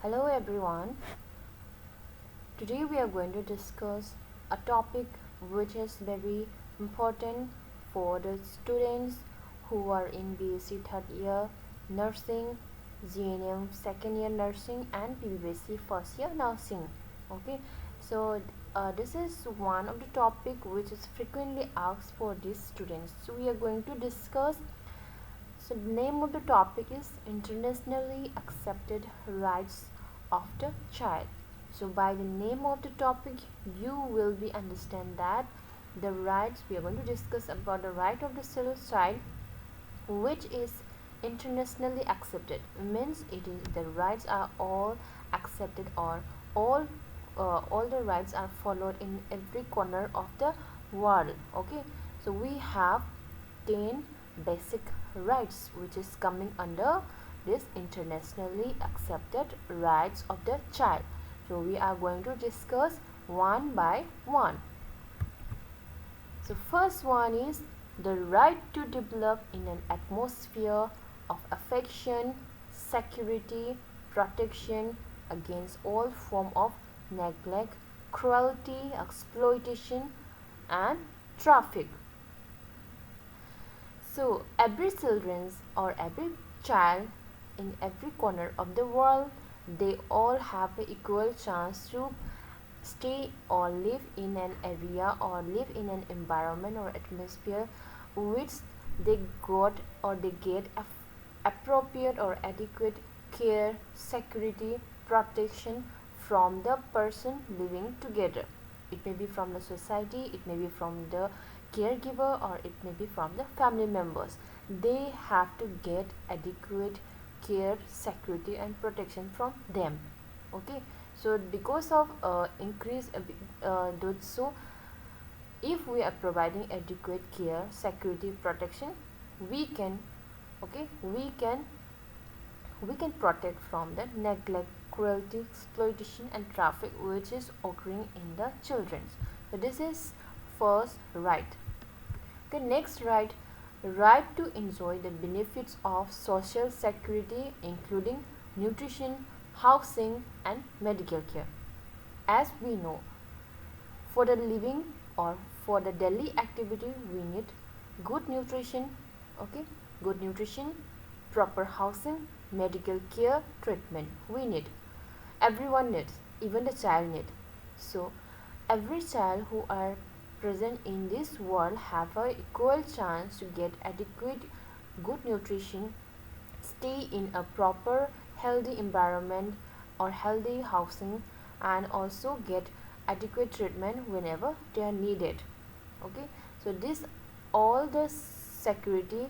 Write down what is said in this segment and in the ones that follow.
Hello everyone. Today we are going to discuss a topic which is very important for the students who are in BSc third year nursing, GNM second year nursing and PBBSc first year nursing. Okay, so this is one of the topic which is frequently asked for these students. So we are going to discuss. So the name of the topic is Internationally Accepted Rights of the Child. So by the name of the topic you will be understand that the rights we are going to discuss about the right of the child which is internationally accepted means it is the rights are all accepted or all all the rights are followed in every corner of the world. Okay, so we have 10 basic rights which is coming under this internationally accepted rights of the child. So we are going to discuss one by one. So first one is the right to develop in an atmosphere of affection, security, protection against all form of neglect, cruelty, exploitation and traffic. So every children's or every child in every corner of the world, they all have an equal chance to stay or live in an area or live in an environment or atmosphere which they got or they get appropriate or adequate care, security, protection from the person living together. It may be from the society, it may be from the caregiver, or it may be from the family members. They have to get adequate care, security and protection from them. Okay, so because of increase so if we are providing adequate care, security, protection, we can we can protect from the neglect, cruelty, exploitation and traffic which is occurring in the children. So this is first right. The next right to enjoy the benefits of social security including nutrition, housing and medical care. As we know, for the living or for the daily activity we need good nutrition. Okay, good nutrition, proper housing, medical care, treatment we need. Everyone needs, even the child need. So every child who are present in this world have a equal chance to get adequate good nutrition, stay in a proper healthy environment or healthy housing and also get adequate treatment whenever they are needed. Okay, so this all the security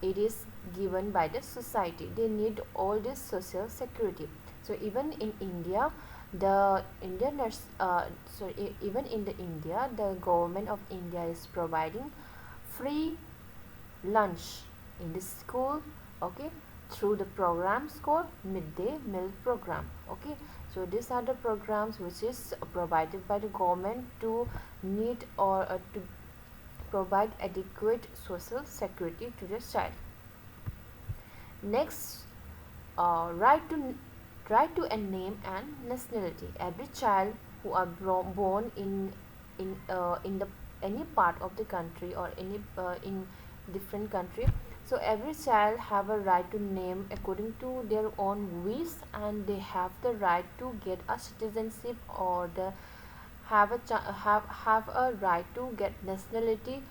it is given by the society. They need all this social security. So even in India, the even in the India, the government of India is providing free lunch in the school. Okay, through the programs called midday meal program. Okay, so these are the programs which is provided by the government to meet or to provide adequate social security to the child. Next, right to a name and nationality. Every child who are born in the any part of the country or any in different country, so every child have a right to name according to their own wish and they have the right to get a citizenship or the have a right to get nationality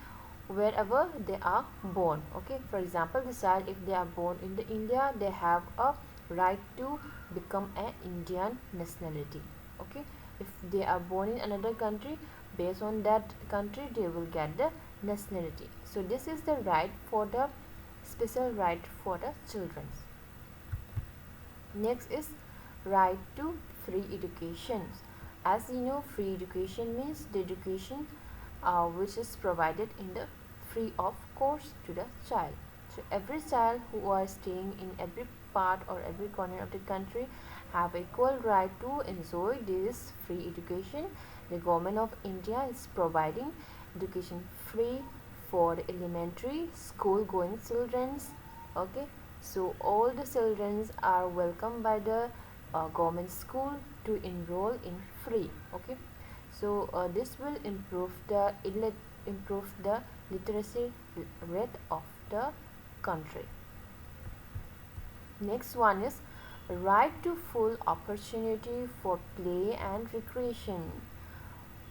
wherever they are born. Okay, for example, the child if they are born in the India, they have a right to become an Indian nationality. Okay, if they are born in another country, based on that country they will get the nationality. So this is the right for the special right for the children. Next is right to free education. As you know, free education means the education which is provided in the free of course to the child. So every child who are staying in every part or every corner of the country have equal right to enjoy this free education. The government of India is providing education free for the elementary school going children. Okay, so all the children are welcomed by the government school to enroll in free. Okay, so this will improve the literacy rate of the country. Next one is right to full opportunity for play and recreation.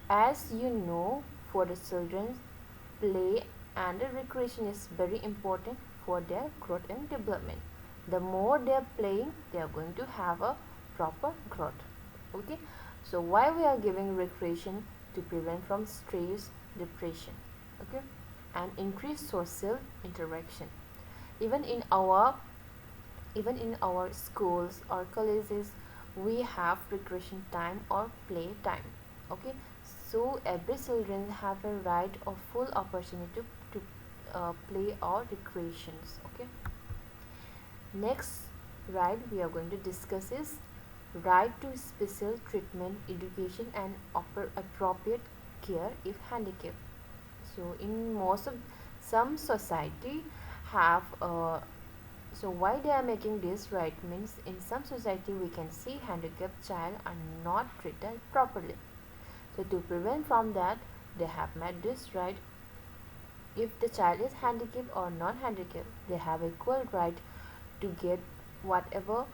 As you know, for the children, play and recreation is very important for their growth and development. The more they are playing, they are going to have a proper growth. Okay, so why we are giving recreation? To prevent from stress, depression, okay, and increase social interaction. Even in our even in our schools or colleges, we have recreation time or play time. Okay, so every children have a right of full opportunity to play or recreations. Okay, next right we are going to discuss is right to special treatment, education and appropriate care if handicapped. So in most of some society have so why they are making this right means in some society we can see handicapped child are not treated properly. So to prevent from that, they have made this right. If the child is handicapped or not handicapped, they have equal right to get whatever,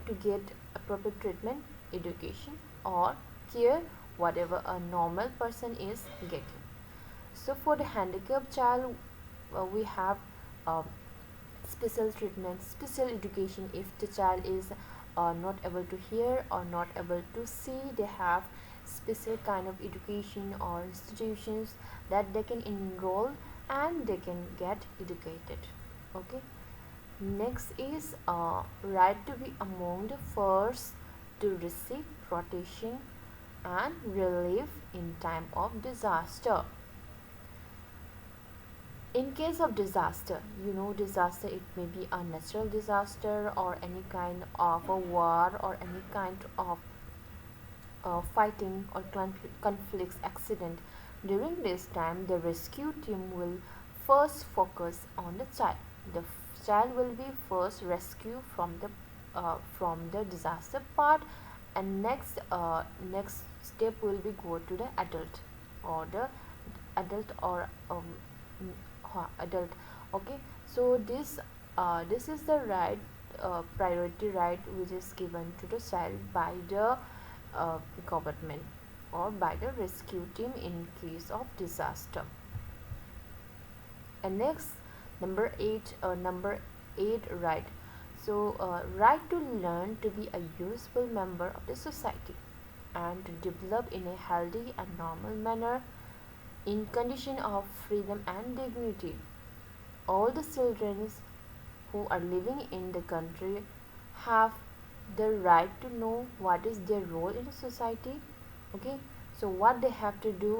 to get appropriate treatment, education or care whatever a normal person is getting. So for the handicapped child, we have uh, special treatment, special education. If the child is not able to hear or not able to see, they have special kind of education or institutions that they can enroll and they can get educated. Okay, next is right to be among the first to receive protection and relief in time of disaster. In case of disaster, disaster, it may be a natural disaster or any kind of a war or any kind of fighting or conflicts accident. During this time, the rescue team will first focus on the child. The child will be first rescued from the disaster part, and next step will be go to the adult or the adult or adult. Okay, so this is the right priority right which is given to the child by the government or by the rescue team in case of disaster. And next, number 8 right. So right to learn to be a useful member of the society and to develop in a healthy and normal manner in condition of freedom and dignity. All the children who are living in the country have the right to know what is their role in the society. Okay, so what they have to do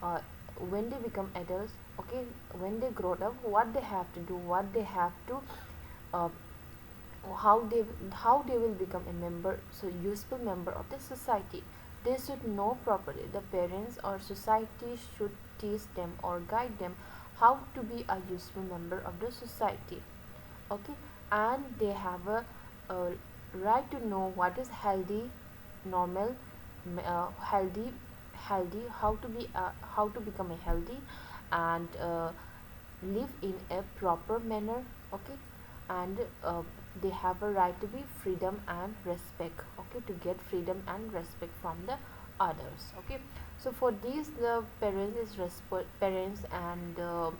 uh, when they become adults. Okay, when they grow up, what they have to do, what they have to uh, how they will become a member, so useful member of the society. They should know properly. The parents or society should teach them or guide them how to be a useful member of the society. Okay, and they have a right to know what is healthy, normal, healthy, how to become a healthy and live in a proper manner. Okay, and they have a right to be freedom and respect. Okay, to get freedom and respect from the others. Okay, so for these the parents and the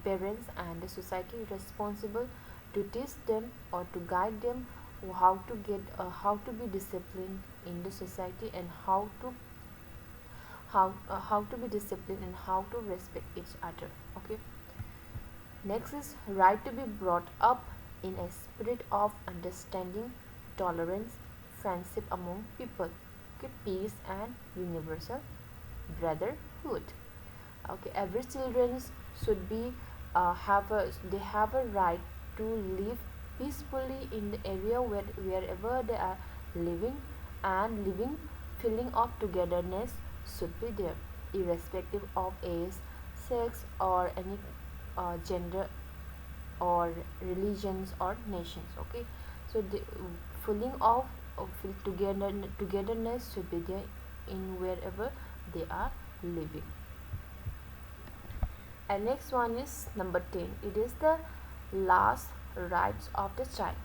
parents and the society responsible to teach them or to guide them how to be disciplined in the society and how to be disciplined and how to respect each other. Okay, next is right to be brought up in a spirit of understanding, tolerance, friendship among people. Okay, peace and universal brotherhood. Okay, every children should be they have a right to live peacefully in the area wherever they are living, and living feeling of togetherness should be there, irrespective of age, sex or any gender or religions or nations. Okay, so feeling of togetherness should be there in wherever they are living. And next one is number 10. It is the last rights of the child.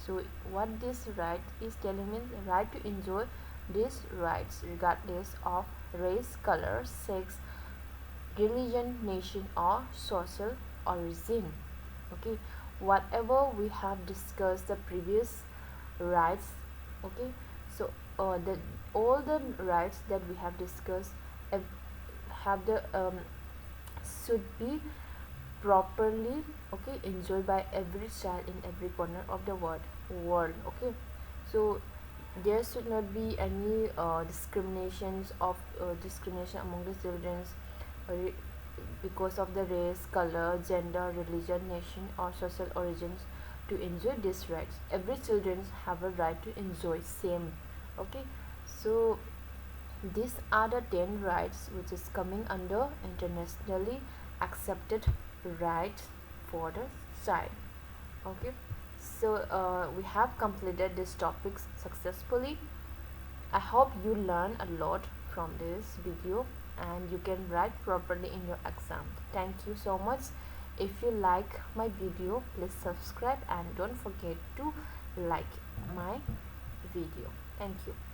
So what this right is telling me, the right to enjoy these rights regardless of race, color, sex, religion, nation, or social origin. Okay, whatever we have discussed the previous rights. Okay, so the all the rights that we have discussed have the should be properly, okay, enjoyed by every child in every corner of the world. Okay, so there should not be any discrimination among the children uh, because of the race, color, gender, religion, nation, or social origins. To enjoy these rights, every children have a right to enjoy same. Okay, so these are the 10 rights which is coming under internationally accepted rights for the child. Okay, so we have completed these topics successfully. I hope you learn a lot from this video and you can write properly in your exam. Thank you so much. If you like my video, please subscribe and don't forget to like my video. Thank you.